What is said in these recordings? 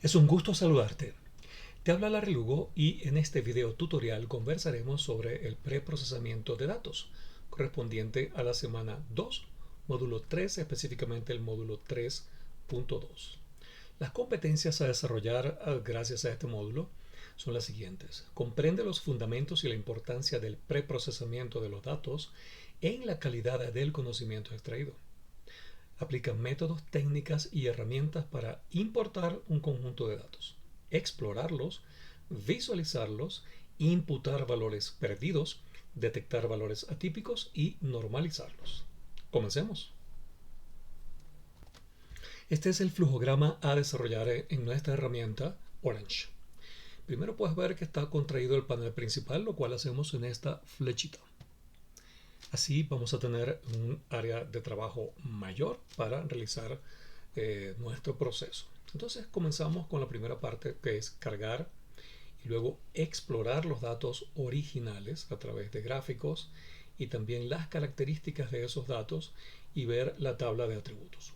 Es un gusto saludarte. Te habla Larry Lugo y en este video tutorial conversaremos sobre el preprocesamiento de datos correspondiente a la semana 2, módulo 3, específicamente el módulo 3.2. Las competencias a desarrollar gracias a este módulo son las siguientes. Comprende los fundamentos y la importancia del preprocesamiento de los datos en la calidad del conocimiento extraído. Aplica métodos, técnicas y herramientas para importar un conjunto de datos, explorarlos, visualizarlos, imputar valores perdidos, detectar valores atípicos y normalizarlos. Comencemos. Este es el flujograma a desarrollar en nuestra herramienta Orange. Primero puedes ver que está contraído el panel principal, lo cual hacemos en esta flechita. Así vamos a tener un área de trabajo mayor para realizar nuestro proceso. Entonces comenzamos con la primera parte, que es cargar y luego explorar los datos originales a través de gráficos y también las características de esos datos y ver la tabla de atributos.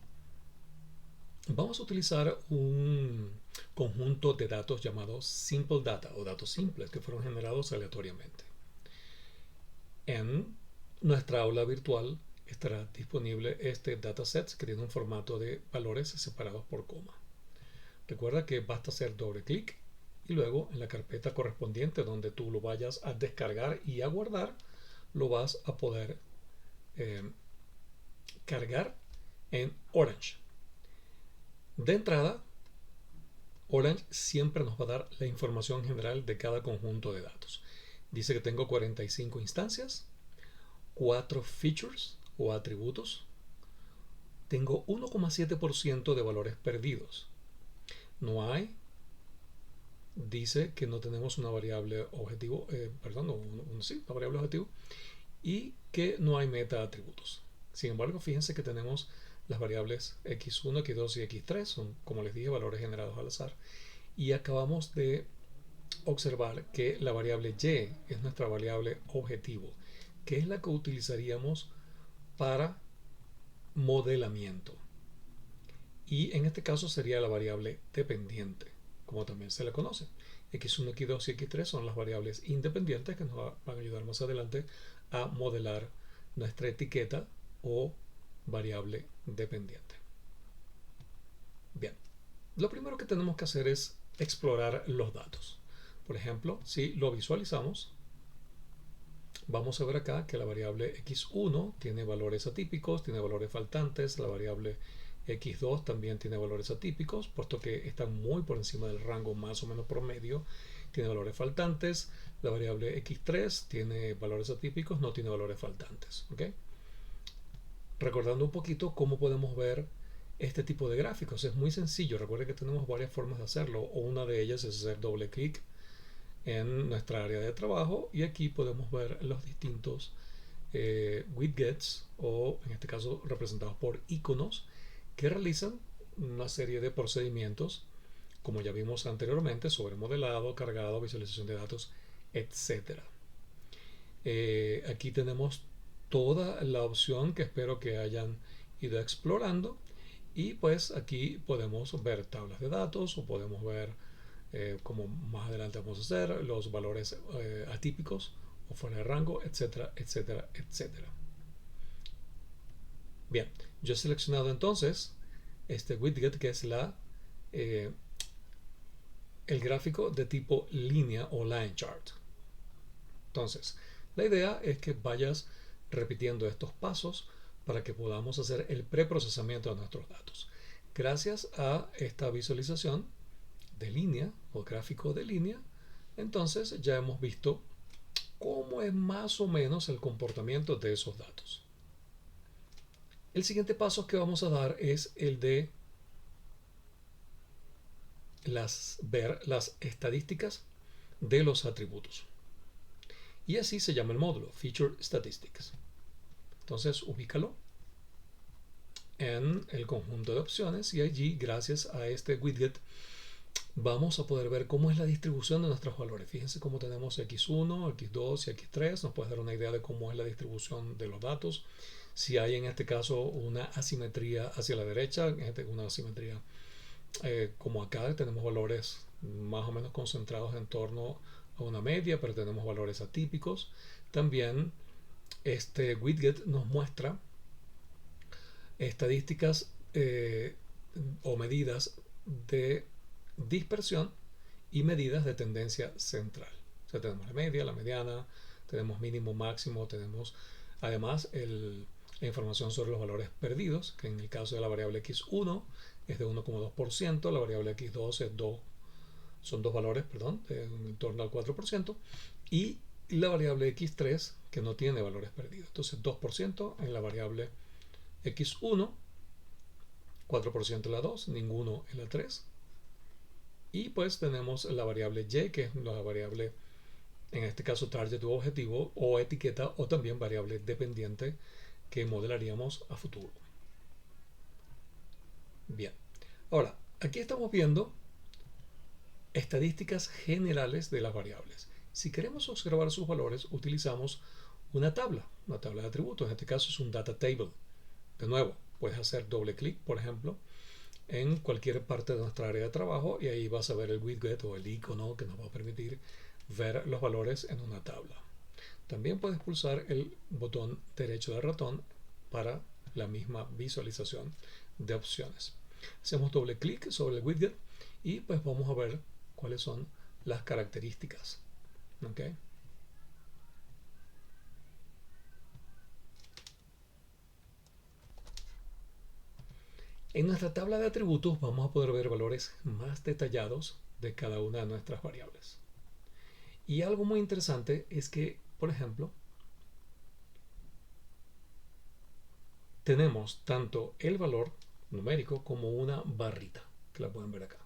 Vamos a utilizar un conjunto de datos llamado Simple Data o datos simples que fueron generados aleatoriamente. En nuestra aula virtual estará disponible este dataset que tiene un formato de valores separados por coma. Recuerda que basta hacer doble clic y luego en la carpeta correspondiente donde tú lo vayas a descargar y a guardar, lo vas a poder cargar en Orange. De entrada, Orange siempre nos va a dar la información general de cada conjunto de datos. Dice que tengo 45 instancias, 4 features o atributos. Tengo 1,7% de valores perdidos. No hay. Dice que no tenemos una variable objetivo, una variable objetivo, y que no hay meta atributos. Sin embargo, fíjense que tenemos las variables x1, x2 y x3, son, como les dije, valores generados al azar. Y acabamos de observar que la variable y es nuestra variable objetivo, que es la que utilizaríamos para modelamiento. Y en este caso sería la variable dependiente, como también se le conoce. x1, x2 y x3 son las variables independientes que nos van a ayudar más adelante a modelar nuestra etiqueta o variable dependiente. Bien, lo primero que tenemos que hacer es explorar los datos. Por ejemplo, si lo visualizamos, vamos a ver acá que la variable x1 tiene valores atípicos, tiene valores faltantes, la variable x2 también tiene valores atípicos, puesto que están muy por encima del rango más o menos promedio, tiene valores faltantes, la variable x3 tiene valores atípicos, no tiene valores faltantes. ¿Okay? Recordando un poquito cómo podemos ver este tipo de gráficos, es muy sencillo. Recuerden que tenemos varias formas de hacerlo, o una de ellas es hacer doble clic en nuestra área de trabajo y aquí podemos ver los distintos widgets, o en este caso representados por iconos, que realizan una serie de procedimientos, como ya vimos anteriormente, sobre modelado, cargado, visualización de datos, etc. Aquí tenemos toda la opción que espero que hayan ido explorando, y pues aquí podemos ver tablas de datos, o podemos ver como más adelante vamos a hacer los valores atípicos o fuera de rango, etcétera, etcétera, etcétera. Bien, yo he seleccionado entonces este widget que es el gráfico de tipo línea o line chart. Entonces, la idea es que vayas repitiendo estos pasos para que podamos hacer el preprocesamiento de nuestros datos. Gracias a esta visualización de línea o gráfico de línea, entonces ya hemos visto cómo es más o menos el comportamiento de esos datos. El siguiente paso que vamos a dar es el de ver las estadísticas de los atributos. Y así se llama el módulo, Feature Statistics. Entonces ubícalo en el conjunto de opciones y allí, gracias a este widget, vamos a poder ver cómo es la distribución de nuestros valores. Fíjense cómo tenemos x1, x2 y x3. Nos puede dar una idea de cómo es la distribución de los datos. Si hay en este caso una asimetría hacia la derecha, una asimetría como acá tenemos valores más o menos concentrados en torno a una media, pero tenemos valores atípicos. También este widget nos muestra estadísticas o medidas de dispersión y medidas de tendencia central. O sea, tenemos la media, la mediana, tenemos mínimo, máximo, tenemos además la información sobre los valores perdidos, que en el caso de la variable x1 es de 1,2%, la variable x2 es son dos valores, perdón, en torno al 4%, y la variable x3 que no tiene valores perdidos. Entonces 2% en la variable x1, 4% en la 2, ninguno en la 3. Y pues tenemos la variable y, que es la variable, en este caso target u objetivo, o etiqueta, o también variable dependiente que modelaríamos a futuro. Bien, ahora aquí estamos viendo estadísticas generales de las variables. Si queremos observar sus valores, utilizamos una tabla de atributos. En este caso es un data table. De nuevo, puedes hacer doble clic, por ejemplo, en cualquier parte de nuestra área de trabajo y ahí vas a ver el widget o el icono que nos va a permitir ver los valores en una tabla. También puedes pulsar el botón derecho del ratón para la misma visualización de opciones. Hacemos doble clic sobre el widget y pues vamos a ver cuáles son las características. ¿Okay? En nuestra tabla de atributos vamos a poder ver valores más detallados de cada una de nuestras variables. Y algo muy interesante es que, por ejemplo, tenemos tanto el valor numérico como una barrita, que la pueden ver acá.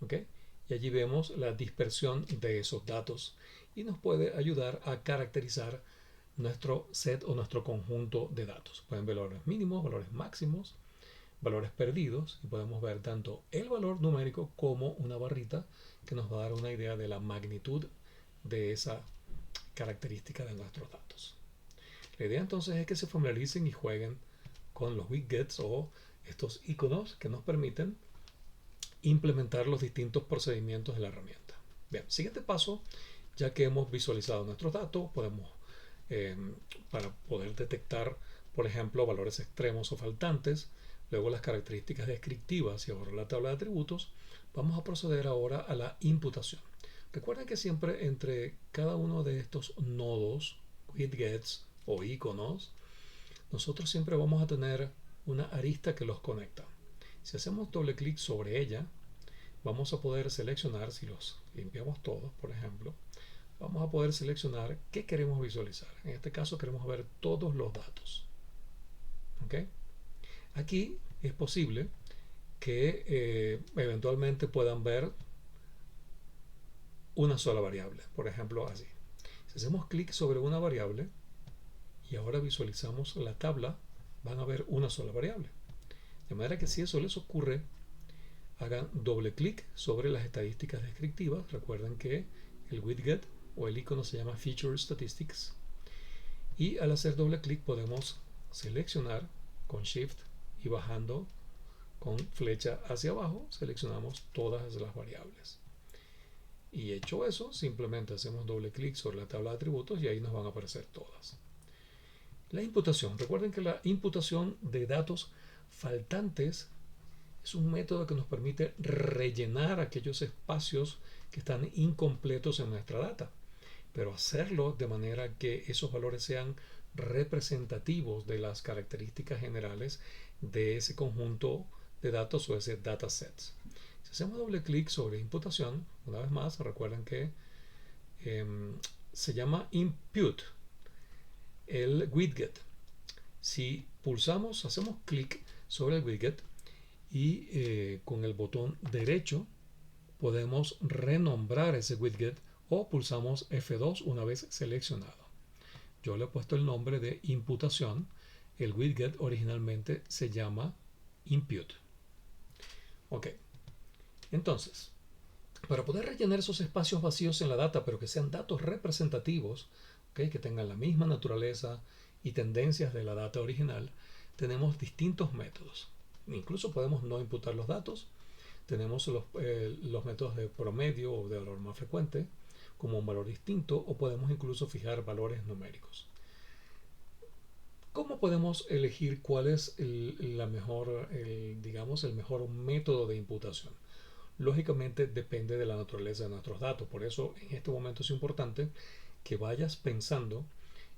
¿Okay? Y allí vemos la dispersión de esos datos y nos puede ayudar a caracterizar nuestro set o nuestro conjunto de datos. Pueden ver valores mínimos, valores máximos, valores perdidos, y podemos ver tanto el valor numérico como una barrita que nos va a dar una idea de la magnitud de esa característica de nuestros datos. La idea entonces es que se familiaricen y jueguen con los widgets o estos iconos que nos permiten implementar los distintos procedimientos de la herramienta. Bien, siguiente paso, ya que hemos visualizado nuestros datos, podemos, para poder detectar, por ejemplo, valores extremos o faltantes, luego las características descriptivas y ahora la tabla de atributos, vamos a proceder ahora a la imputación. Recuerden que siempre entre cada uno de estos nodos, widgets o iconos, nosotros siempre vamos a tener una arista que los conecta. Si hacemos doble clic sobre ella, vamos a poder seleccionar, si los limpiamos todos, por ejemplo, vamos a poder seleccionar qué queremos visualizar. En este caso queremos ver todos los datos. ¿Okay? Aquí es posible que eventualmente puedan ver una sola variable, por ejemplo así. Si hacemos clic sobre una variable y ahora visualizamos la tabla, van a ver una sola variable. De manera que si eso les ocurre, hagan doble clic sobre las estadísticas descriptivas. Recuerden que el widget o el icono se llama Feature Statistics. Y al hacer doble clic podemos seleccionar con Shift y bajando con flecha hacia abajo, seleccionamos todas las variables. Y hecho eso, simplemente hacemos doble clic sobre la tabla de atributos y ahí nos van a aparecer todas. La imputación. Recuerden que la imputación de datos faltantes es un método que nos permite rellenar aquellos espacios que están incompletos en nuestra data, pero hacerlo de manera que esos valores sean representativos de las características generales de ese conjunto de datos o ese dataset. Si hacemos doble clic sobre imputación, una vez más, recuerden que se llama input el widget. Si pulsamos, hacemos clic sobre el widget y con el botón derecho podemos renombrar ese widget o pulsamos F2 una vez seleccionado. Yo le he puesto el nombre de imputación. El widget originalmente se llama input. Ok. Entonces, para poder rellenar esos espacios vacíos en la data, pero que sean datos representativos, ¿okay?, que tengan la misma naturaleza y tendencias de la data original, tenemos distintos métodos. Incluso podemos no imputar los datos. Tenemos los métodos de promedio o de valor más frecuente como un valor distinto, o podemos incluso fijar valores numéricos. ¿Cómo podemos elegir cuál es digamos, el mejor método de imputación? Lógicamente depende de la naturaleza de nuestros datos. Por eso en este momento es importante que vayas pensando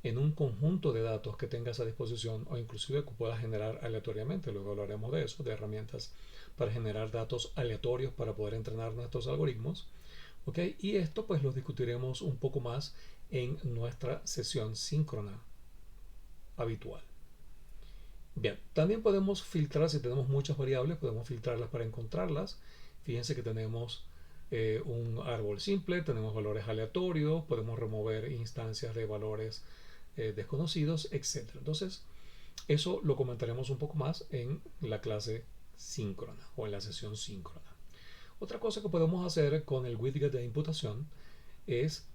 en un conjunto de datos que tengas a disposición, o inclusive que puedas generar aleatoriamente. Luego hablaremos de eso, de herramientas para generar datos aleatorios para poder entrenar nuestros algoritmos. ¿Okay? Y esto pues lo discutiremos un poco más en nuestra sesión síncrona habitual. Bien, también podemos filtrar. Si tenemos muchas variables, podemos filtrarlas para encontrarlas. Fíjense que tenemos un árbol simple, tenemos valores aleatorios, podemos remover instancias de valores desconocidos, etc. Entonces, eso lo comentaremos un poco más en la clase síncrona o en la sesión síncrona. Otra cosa que podemos hacer con el widget de imputación es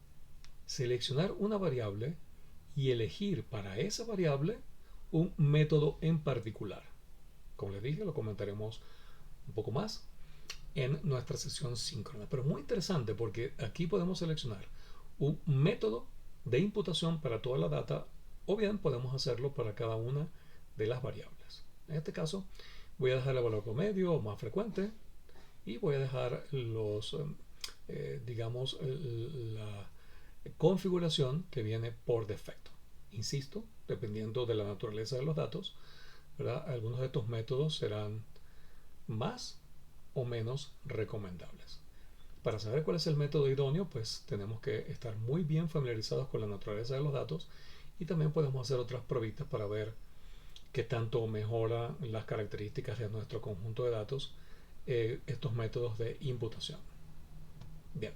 seleccionar una variable y elegir para esa variable un método en particular. Como les dije, lo comentaremos un poco más en nuestra sesión síncrona. Pero muy interesante porque aquí podemos seleccionar un método de imputación para toda la data, o bien podemos hacerlo para cada una de las variables. En este caso voy a dejar el valor promedio o más frecuente, y voy a dejar digamos, la configuración que viene por defecto. Insisto, dependiendo de la naturaleza de los datos, ¿verdad? Algunos de estos métodos serán más o menos recomendables. Para saber cuál es el método idóneo, pues tenemos que estar muy bien familiarizados con la naturaleza de los datos, y también podemos hacer otras pruebas para ver qué tanto mejora las características de nuestro conjunto de datos estos métodos de imputación. Bien,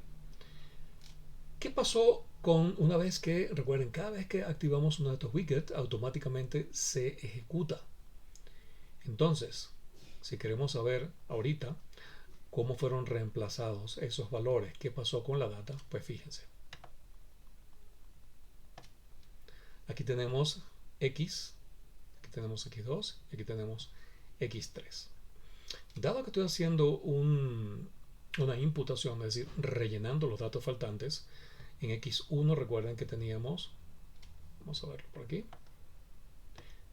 ¿qué pasó con una vez que, recuerden, cada vez que activamos uno de estos widgets, automáticamente se ejecuta? Entonces, si queremos saber ahorita cómo fueron reemplazados esos valores, qué pasó con la data, pues fíjense. Aquí tenemos X, aquí tenemos X2, y aquí tenemos X3. Dado que estoy haciendo una imputación, es decir, rellenando los datos faltantes, en X1 recuerden que teníamos, vamos a verlo por aquí,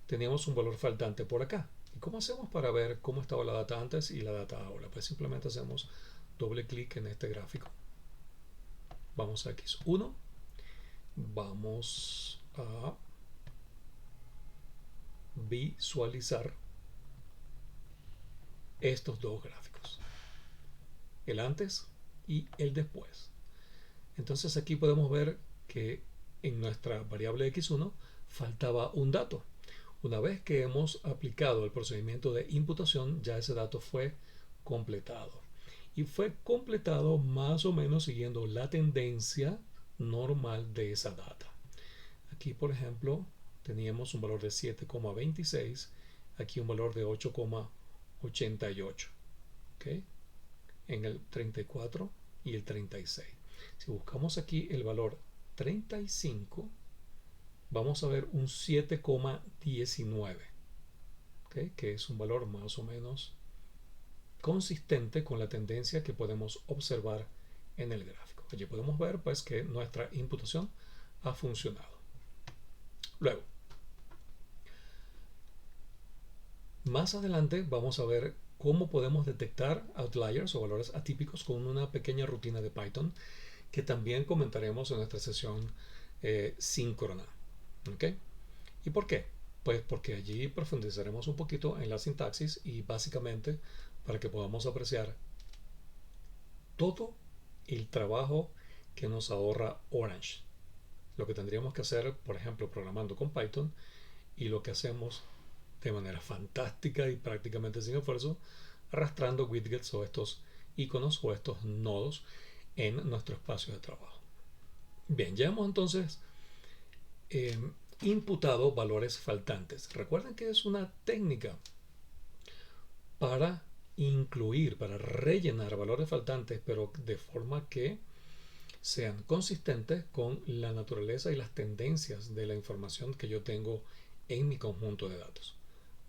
teníamos un valor faltante por acá. ¿Y cómo hacemos para ver cómo estaba la data antes y la data ahora? Pues simplemente hacemos doble clic en este gráfico. Vamos a X1, vamos a visualizar estos dos gráficos, el antes y el después. Entonces aquí podemos ver que en nuestra variable X1 faltaba un dato. Una vez que hemos aplicado el procedimiento de imputación, ya ese dato fue completado. Y fue completado más o menos siguiendo la tendencia normal de esa data. Aquí, por ejemplo, teníamos un valor de 7,26, aquí un valor de 8,88, ¿okay? En el 34 y el 36. Si buscamos aquí el valor 35, vamos a ver un 7,19, ¿okay? Que es un valor más o menos consistente con la tendencia que podemos observar en el gráfico. Allí podemos ver pues que nuestra imputación ha funcionado. Luego, más adelante vamos a ver cómo podemos detectar outliers o valores atípicos con una pequeña rutina de Python que también comentaremos en nuestra sesión síncrona. ¿Okay? ¿Y por qué? Pues porque allí profundizaremos un poquito en la sintaxis y básicamente para que podamos apreciar todo el trabajo que nos ahorra Orange. Lo que tendríamos que hacer, por ejemplo, programando con Python, y lo que hacemos de manera fantástica y prácticamente sin esfuerzo, arrastrando widgets o estos iconos o estos nodos en nuestro espacio de trabajo. Bien, ya hemos entonces imputado valores faltantes. Recuerden que es una técnica para incluir, para rellenar valores faltantes, pero de forma que sean consistentes con la naturaleza y las tendencias de la información que yo tengo en mi conjunto de datos.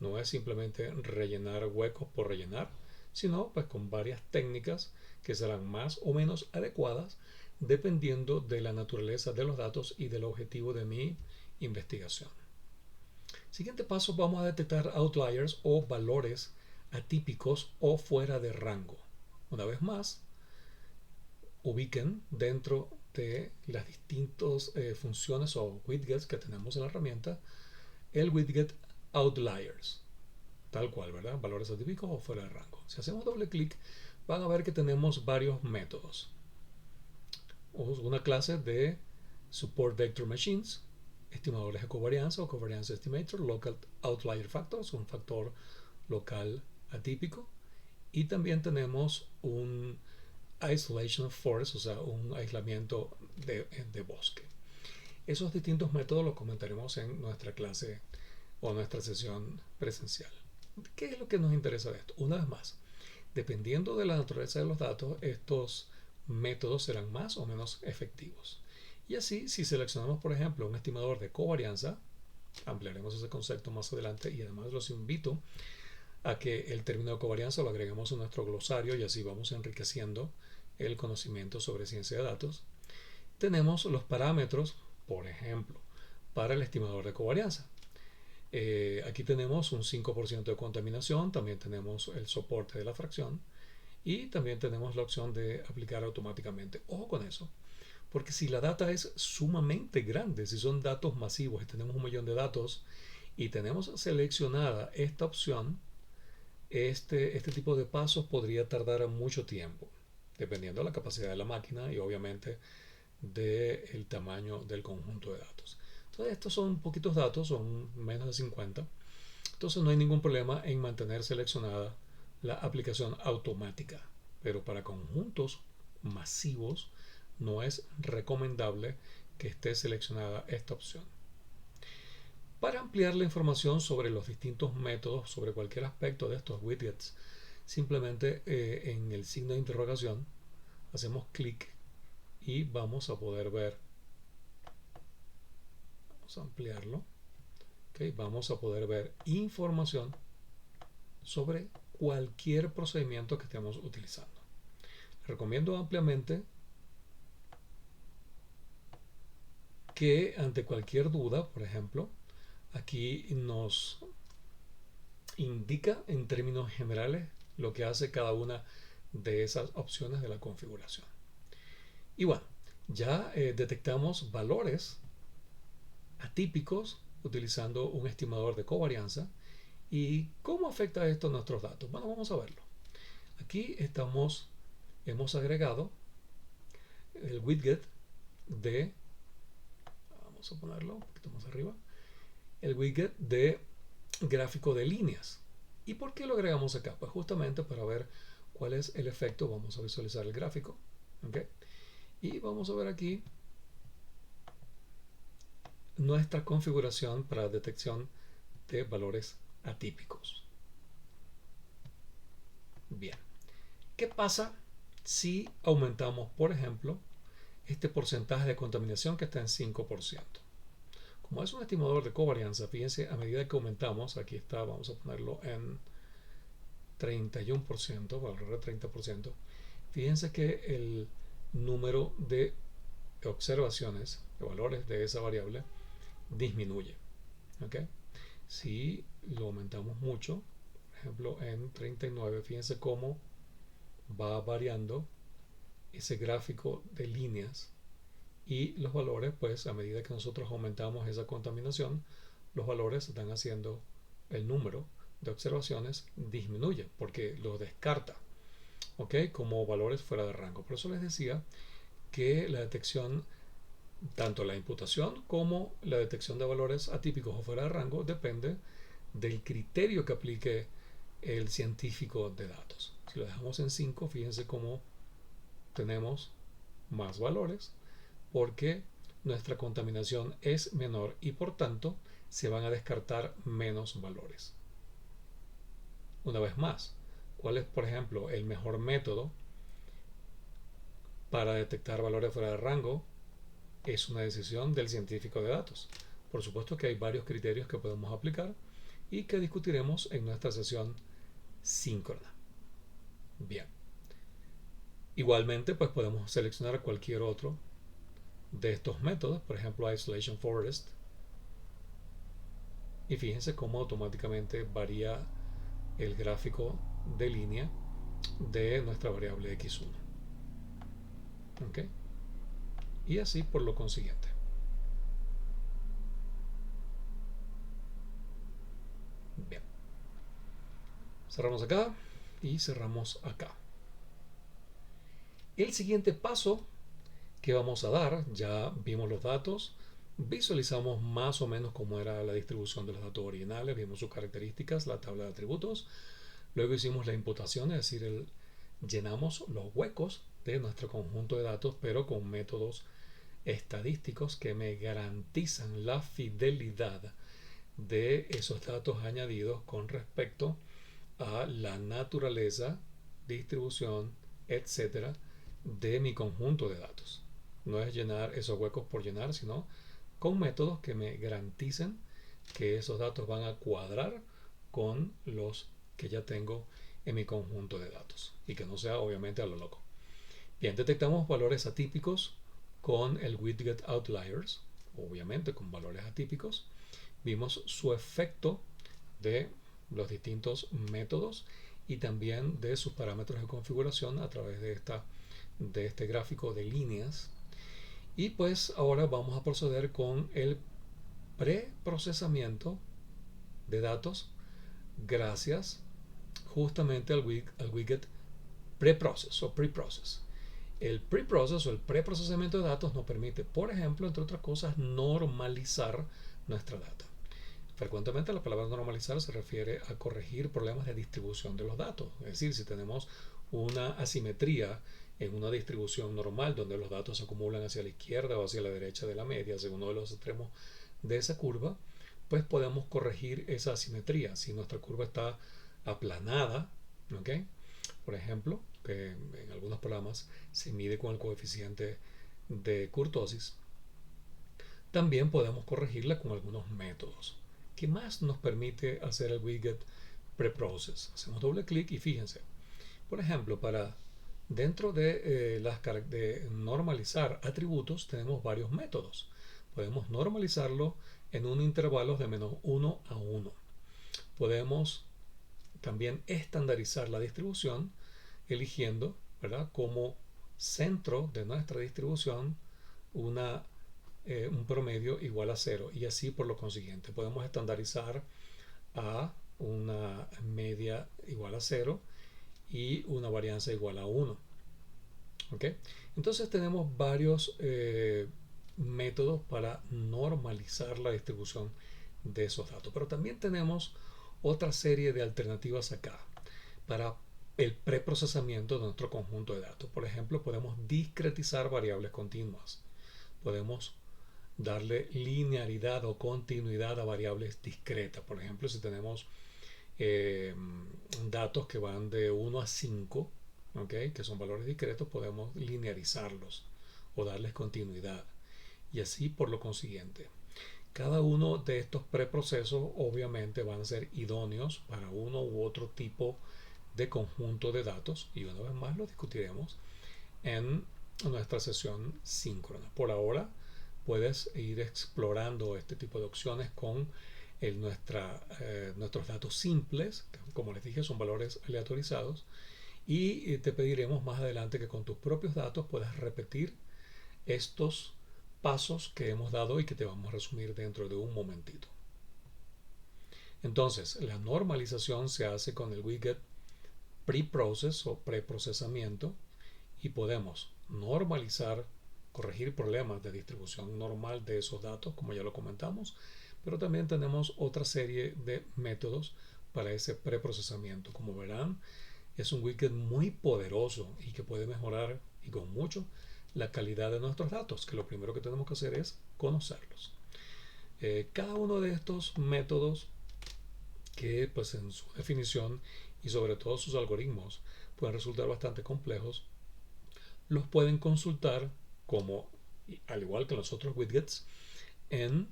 No es simplemente rellenar huecos por rellenar, sino pues con varias técnicas que serán más o menos adecuadas dependiendo de la naturaleza de los datos y del objetivo de mi investigación. Siguiente paso, vamos a detectar outliers o valores atípicos o fuera de rango. Una vez más, ubiquen dentro de las distintas funciones o widgets que tenemos en la herramienta el widget outliers, tal cual, ¿verdad? Valores atípicos o fuera de rango. Si hacemos doble clic, van a ver que tenemos varios métodos. Una clase de support vector machines, estimadores de covarianza o covariance estimator, local outlier factors, un factor local atípico, y también tenemos un isolation forest, o sea, un aislamiento de bosque. Esos distintos métodos los comentaremos en nuestra clase o nuestra sesión presencial. ¿Qué es lo que nos interesa de esto? Una vez más, dependiendo de la naturaleza de los datos, estos métodos serán más o menos efectivos. Y así, si seleccionamos, por ejemplo, un estimador de covarianza, ampliaremos ese concepto más adelante y además los invito a que el término de covarianza lo agreguemos en nuestro glosario y así vamos enriqueciendo el conocimiento sobre ciencia de datos. Tenemos los parámetros, por ejemplo, para el estimador de covarianza. Aquí tenemos un 5% de contaminación, también tenemos el soporte de la fracción y también tenemos la opción de aplicar automáticamente. Ojo con eso, porque si la data es sumamente grande, si son datos masivos y tenemos 1.000.000 de datos y tenemos seleccionada esta opción, este tipo de pasos podría tardar mucho tiempo, dependiendo de la capacidad de la máquina y obviamente del tamaño del conjunto de datos. Entonces estos son poquitos datos, son menos de 50. Entonces no hay ningún problema en mantener seleccionada la aplicación automática. Pero para conjuntos masivos no es recomendable que esté seleccionada esta opción. Para ampliar la información sobre los distintos métodos, sobre cualquier aspecto de estos widgets, simplemente en el signo de interrogación hacemos clic y vamos a poder ver, vamos a ampliarlo, okay, vamos a poder ver información sobre cualquier procedimiento que estemos utilizando. Recomiendo ampliamente que ante cualquier duda, por ejemplo, aquí nos indica en términos generales lo que hace cada una de esas opciones de la configuración. Y bueno, ya detectamos valores atípicos utilizando un estimador de covarianza. ¿Y cómo afecta esto a nuestros datos? Bueno, vamos a verlo. Aquí hemos agregado el widget de, vamos a ponerlo un poquito más arriba, el widget de gráfico de líneas. ¿Y por qué lo agregamos acá? Pues justamente para ver cuál es el efecto. Vamos a visualizar el gráfico, ¿okay? Y vamos a ver aquí nuestra configuración para detección de valores atípicos. Bien, ¿qué pasa si aumentamos, por ejemplo, este porcentaje de contaminación que está en 5%? Como es un estimador de covarianza, fíjense, a medida que aumentamos, aquí está, vamos a ponerlo en 31%, o alrededor de 30%, fíjense que el número de observaciones, de valores de esa variable, disminuye. ¿Okay? Si lo aumentamos mucho, por ejemplo en 39, fíjense cómo va variando ese gráfico de líneas y los valores, pues a medida que nosotros aumentamos esa contaminación, los valores están haciendo el número de observaciones disminuye porque lo descarta, ¿ok? Como valores fuera de rango. Por eso les decía que la detección, tanto la imputación como la detección de valores atípicos o fuera de rango, depende del criterio que aplique el científico de datos. Si lo dejamos en 5, fíjense cómo tenemos más valores porque nuestra contaminación es menor y por tanto se van a descartar menos valores. Una vez más, ¿cuál es, por ejemplo, el mejor método para detectar valores fuera de rango? Es una decisión del científico de datos. Por supuesto que hay varios criterios que podemos aplicar y que discutiremos en nuestra sesión síncrona. Bien. Igualmente, pues podemos seleccionar cualquier otro de estos métodos, por ejemplo, Isolation Forest. Y fíjense cómo automáticamente varía el gráfico de línea de nuestra variable x1. ¿Ok? Y así por lo consiguiente. Bien. Cerramos acá y cerramos acá. El siguiente paso que vamos a dar, ya vimos los datos, visualizamos más o menos cómo era la distribución de los datos originales, vimos sus características, la tabla de atributos, luego hicimos la imputación, es decir, llenamos los huecos de nuestro conjunto de datos, pero con métodos estadísticos que me garantizan la fidelidad de esos datos añadidos con respecto a la naturaleza, distribución, etcétera, de mi conjunto de datos. No es llenar esos huecos por llenar, sino con métodos que me garanticen que esos datos van a cuadrar con los que ya tengo en mi conjunto de datos y que no sea obviamente a lo loco. Bien, detectamos valores atípicos con el widget outliers, obviamente con valores atípicos. Vimos su efecto de los distintos métodos y también de sus parámetros de configuración a través de este gráfico de líneas. Y pues ahora vamos a proceder con el preprocesamiento de datos gracias justamente al widget preprocess o preprocess. El preprocess o el preprocesamiento de datos nos permite, por ejemplo, entre otras cosas, normalizar nuestra data. Frecuentemente la palabra normalizar se refiere a corregir problemas de distribución de los datos. Es decir, si tenemos una asimetría en una distribución normal donde los datos se acumulan hacia la izquierda o hacia la derecha de la media, según uno de los extremos de esa curva, pues podemos corregir esa asimetría. Si nuestra curva está aplanada, ¿ok? Por ejemplo, que en algunos programas se mide con el coeficiente de kurtosis, también podemos corregirla con algunos métodos. ¿Qué más nos permite hacer el widget preprocess? Hacemos doble clic y fíjense. Por ejemplo, para dentro de de normalizar atributos tenemos varios métodos. Podemos normalizarlo en un intervalo de -1 a 1. Podemos también estandarizar la distribución eligiendo, ¿verdad?, como centro de nuestra distribución un promedio igual a 0 y así por lo consiguiente. Podemos estandarizar a una media igual a 0 y una varianza igual a 1. ¿Okay? Entonces tenemos varios métodos para normalizar la distribución de esos datos. Pero también tenemos otra serie de alternativas acá para el preprocesamiento de nuestro conjunto de datos. Por ejemplo, podemos discretizar variables continuas. Podemos darle linearidad o continuidad a variables discretas. Por ejemplo, si tenemos datos que van de 1 a 5, ¿okay?, que son valores discretos, podemos linearizarlos o darles continuidad. Y así por lo consiguiente. Cada uno de estos preprocesos obviamente van a ser idóneos para uno u otro tipo de conjunto de datos y una vez más lo discutiremos en nuestra sesión síncrona. Por ahora puedes ir explorando este tipo de opciones con nuestros datos simples, que, como les dije, son valores aleatorizados, y te pediremos más adelante que con tus propios datos puedas repetir estos pasos que hemos dado y que te vamos a resumir dentro de un momentito. Entonces, la normalización se hace con el widget preprocess o preprocesamiento y podemos normalizar, corregir problemas de distribución normal de esos datos, como ya lo comentamos, pero también tenemos otra serie de métodos para ese preprocesamiento. Como verán, es un widget muy poderoso y que puede mejorar y con mucho la calidad de nuestros datos, que lo primero que tenemos que hacer es conocerlos. Cada uno de estos métodos, que pues en su definición y sobre todo sus algoritmos pueden resultar bastante complejos, los pueden consultar como, al igual que los otros widgets, en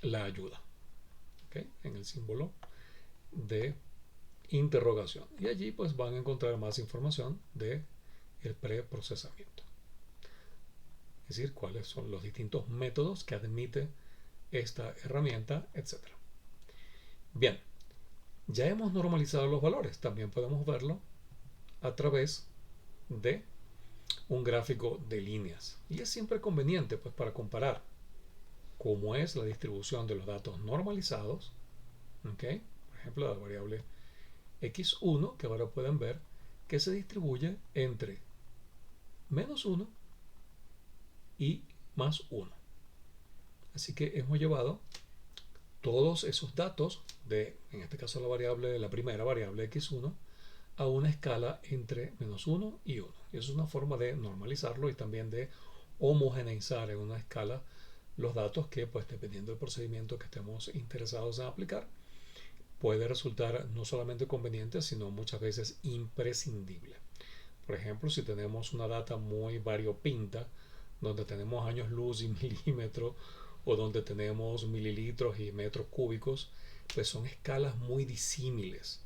la ayuda, ¿okay?, en el símbolo de interrogación. Y allí pues van a encontrar más información de el preprocesamiento. Es decir, cuáles son los distintos métodos que admite esta herramienta, etc. Bien, ya hemos normalizado los valores. También podemos verlo a través de un gráfico de líneas. Y es siempre conveniente pues para comparar cómo es la distribución de los datos normalizados. ¿Okay? Por ejemplo, la variable x1, que ahora pueden ver que se distribuye entre -1 y +1. Así que hemos llevado todos esos datos de, en este caso la primera variable x1, a una escala entre -1 y 1. Y eso es una forma de normalizarlo y también de homogeneizar en una escala los datos que, pues dependiendo del procedimiento que estemos interesados en aplicar, puede resultar no solamente conveniente, sino muchas veces imprescindible. Por ejemplo, si tenemos una data muy variopinta, donde tenemos años luz y milímetros, o donde tenemos mililitros y metros cúbicos, pues son escalas muy disímiles.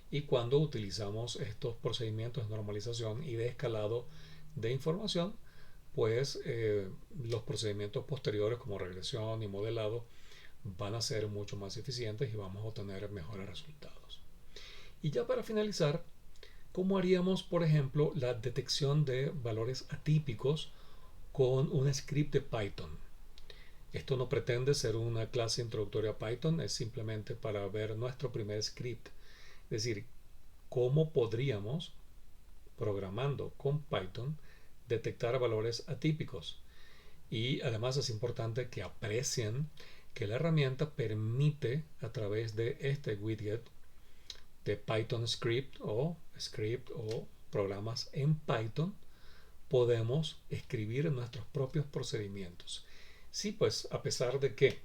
Y cuando utilizamos estos procedimientos de normalización y de escalado de información, pues los procedimientos posteriores como regresión y modelado van a ser mucho más eficientes y vamos a obtener mejores resultados. Y ya para finalizar, ¿cómo haríamos, por ejemplo, la detección de valores atípicos con un script de Python? Esto no pretende ser una clase introductoria a Python, es simplemente para ver nuestro primer script. Es decir, ¿cómo podríamos, programando con Python, detectar valores atípicos? Y además es importante que aprecien que la herramienta permite, a través de este widget de Python script o programas en Python, podemos escribir nuestros propios procedimientos. Sí, pues a pesar de que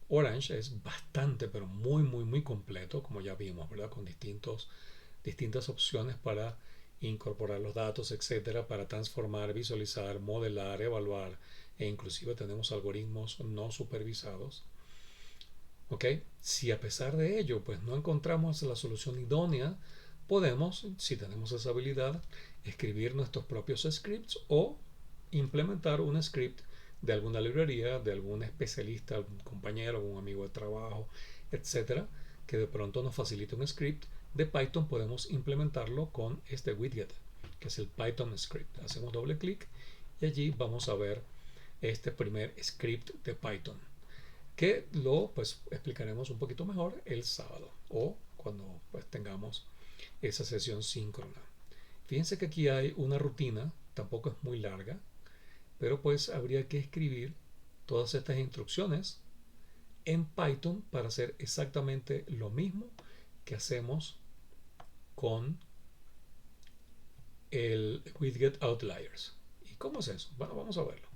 Orange es bastante, pero muy completo, como ya vimos, ¿verdad? Con distintas opciones para incorporar los datos, etcétera, para transformar, visualizar, modelar, evaluar, e inclusive tenemos algoritmos no supervisados. ¿Ok? Si a pesar de ello, pues no encontramos la solución idónea, podemos, si tenemos esa habilidad, escribir nuestros propios scripts o implementar un script de alguna librería, de algún especialista, algún compañero, algún amigo de trabajo, etcétera, que de pronto nos facilite un script de Python. Podemos implementarlo con este widget, que es el Python script. Hacemos doble clic y allí vamos a ver este primer script de Python, que lo pues explicaremos un poquito mejor el sábado o cuando pues tengamos esa sesión síncrona. Fíjense que aquí hay una rutina, tampoco es muy larga, pero pues habría que escribir todas estas instrucciones en Python para hacer exactamente lo mismo que hacemos con el widget Outliers. ¿Y cómo es eso? Bueno, vamos a verlo.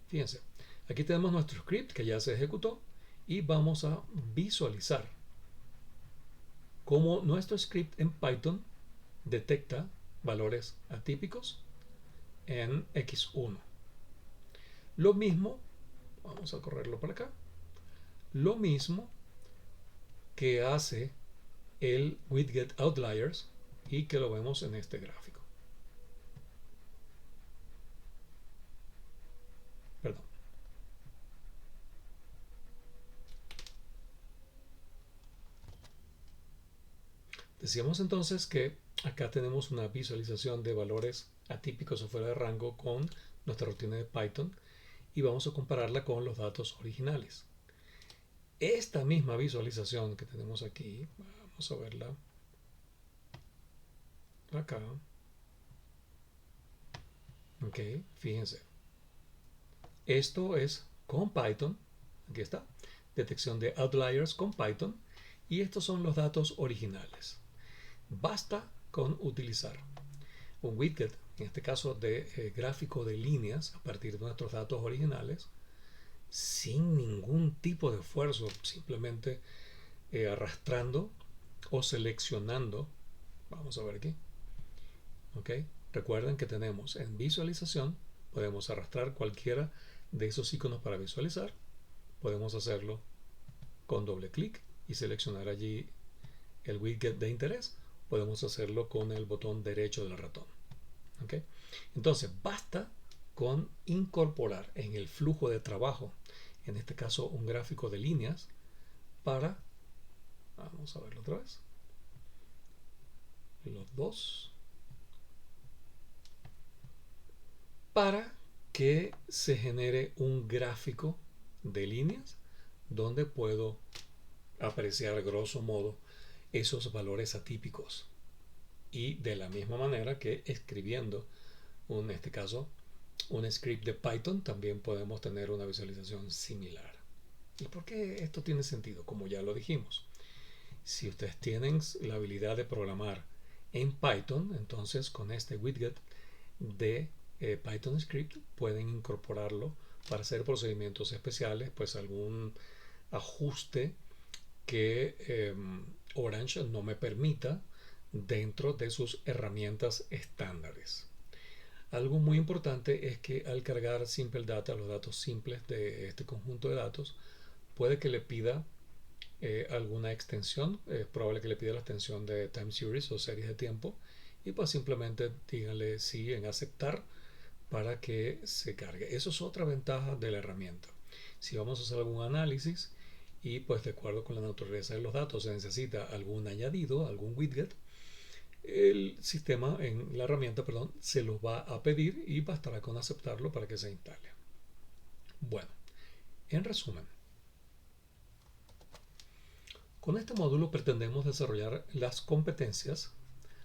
Fíjense, aquí tenemos nuestro script que ya se ejecutó y vamos a visualizar cómo nuestro script en Python detecta valores atípicos en x1. Lo mismo, vamos a correrlo para acá, lo mismo que hace el widget Outliers y que lo vemos en este gráfico. Perdón. Decíamos entonces que acá tenemos una visualización de valores atípicos o fuera de rango con nuestra rutina de Python y vamos a compararla con los datos originales. Esta misma visualización que tenemos aquí, vamos a verla acá. Ok, fíjense. Esto es con Python. Aquí está. Detección de outliers con Python. Y estos son los datos originales. Basta con utilizar un widget, en este caso de gráfico de líneas, a partir de nuestros datos originales, sin ningún tipo de esfuerzo, simplemente arrastrando o seleccionando. Vamos a ver aquí. ¿Ok? Recuerden que tenemos en visualización, podemos arrastrar cualquiera de esos iconos para visualizar. Podemos hacerlo con doble clic y seleccionar allí el widget de interés, podemos hacerlo con el botón derecho del ratón. ¿Okay? Entonces, basta con incorporar en el flujo de trabajo, en este caso un gráfico de líneas, para, vamos a verlo otra vez, los dos, para que se genere un gráfico de líneas donde puedo apreciar grosso modo esos valores atípicos, y de la misma manera que escribiendo en este caso un script de Python también podemos tener una visualización similar. ¿Y por qué esto tiene sentido? Como ya lo dijimos, si ustedes tienen la habilidad de programar en Python, entonces con este widget de Python Script pueden incorporarlo para hacer procedimientos especiales, pues algún ajuste que Orange no me permita dentro de sus herramientas estándares. Algo muy importante es que al cargar Simple Data, los datos simples de este conjunto de datos, puede que le pida alguna extensión. Es probable que le pida la extensión de time series o series de tiempo, y pues simplemente díganle sí en aceptar para que se cargue. Eso es otra ventaja de la herramienta. Si vamos a hacer algún análisis y pues de acuerdo con la naturaleza de los datos se necesita algún añadido, algún widget, el sistema en la herramienta, perdón, se los va a pedir y bastará con aceptarlo para que se instale. Bueno, en resumen, con este módulo pretendemos desarrollar las competencias,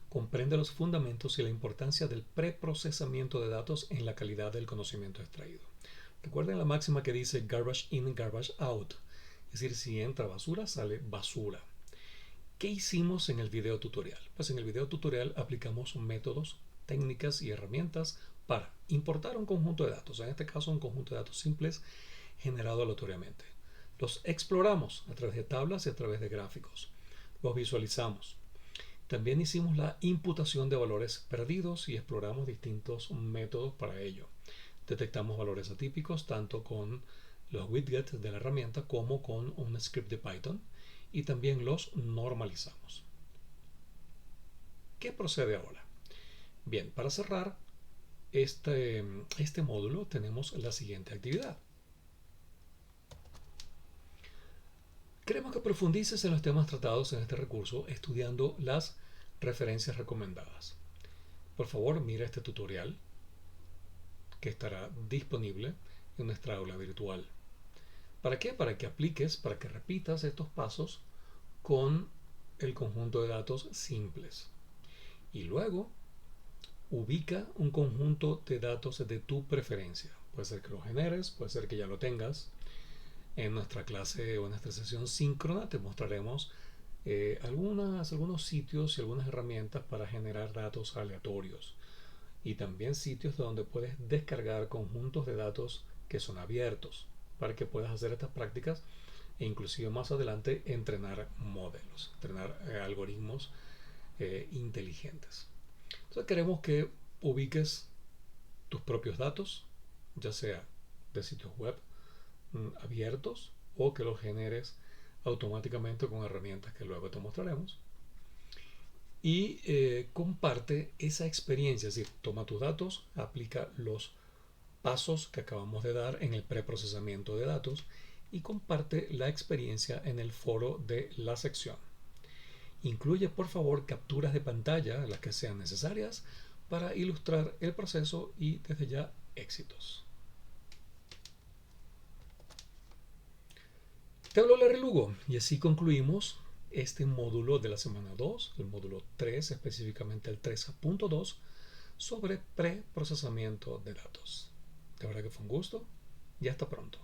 comprende los fundamentos y la importancia del preprocesamiento de datos en la calidad del conocimiento extraído. Recuerden la máxima que dice garbage in, garbage out, es decir, si entra basura, sale basura. ¿Qué hicimos en el video tutorial? Pues en el video tutorial aplicamos métodos, técnicas y herramientas para importar un conjunto de datos, en este caso un conjunto de datos simples generado aleatoriamente. Los exploramos a través de tablas y a través de gráficos. Los visualizamos. También hicimos la imputación de valores perdidos y exploramos distintos métodos para ello. Detectamos valores atípicos tanto con los widgets de la herramienta como con un script de Python, y también los normalizamos. ¿Qué procede ahora? Bien, para cerrar este módulo tenemos la siguiente actividad. Queremos que profundices en los temas tratados en este recurso estudiando las referencias recomendadas. Por favor, mira este tutorial que estará disponible en nuestra aula virtual. ¿Para qué? Para que apliques, para que repitas estos pasos con el conjunto de datos simples. Y luego ubica un conjunto de datos de tu preferencia. Puede ser que lo generes, puede ser que ya lo tengas. En nuestra clase o en nuestra sesión síncrona te mostraremos algunos sitios y algunas herramientas para generar datos aleatorios, y también sitios donde puedes descargar conjuntos de datos que son abiertos para que puedas hacer estas prácticas e inclusive más adelante entrenar modelos, entrenar algoritmos inteligentes. Entonces queremos que ubiques tus propios datos, ya sea de sitios web abiertos o que los generes automáticamente con herramientas que luego te mostraremos, y comparte esa experiencia, es decir, toma tus datos, aplica los pasos que acabamos de dar en el preprocesamiento de datos y comparte la experiencia en el foro de la sección. Incluye por favor capturas de pantalla, las que sean necesarias, para ilustrar el proceso y desde ya éxitos. Te habló Larry Lugo y así concluimos este módulo de la semana 2, el módulo 3, específicamente el 3.2, sobre preprocesamiento de datos. De verdad que fue un gusto y hasta pronto.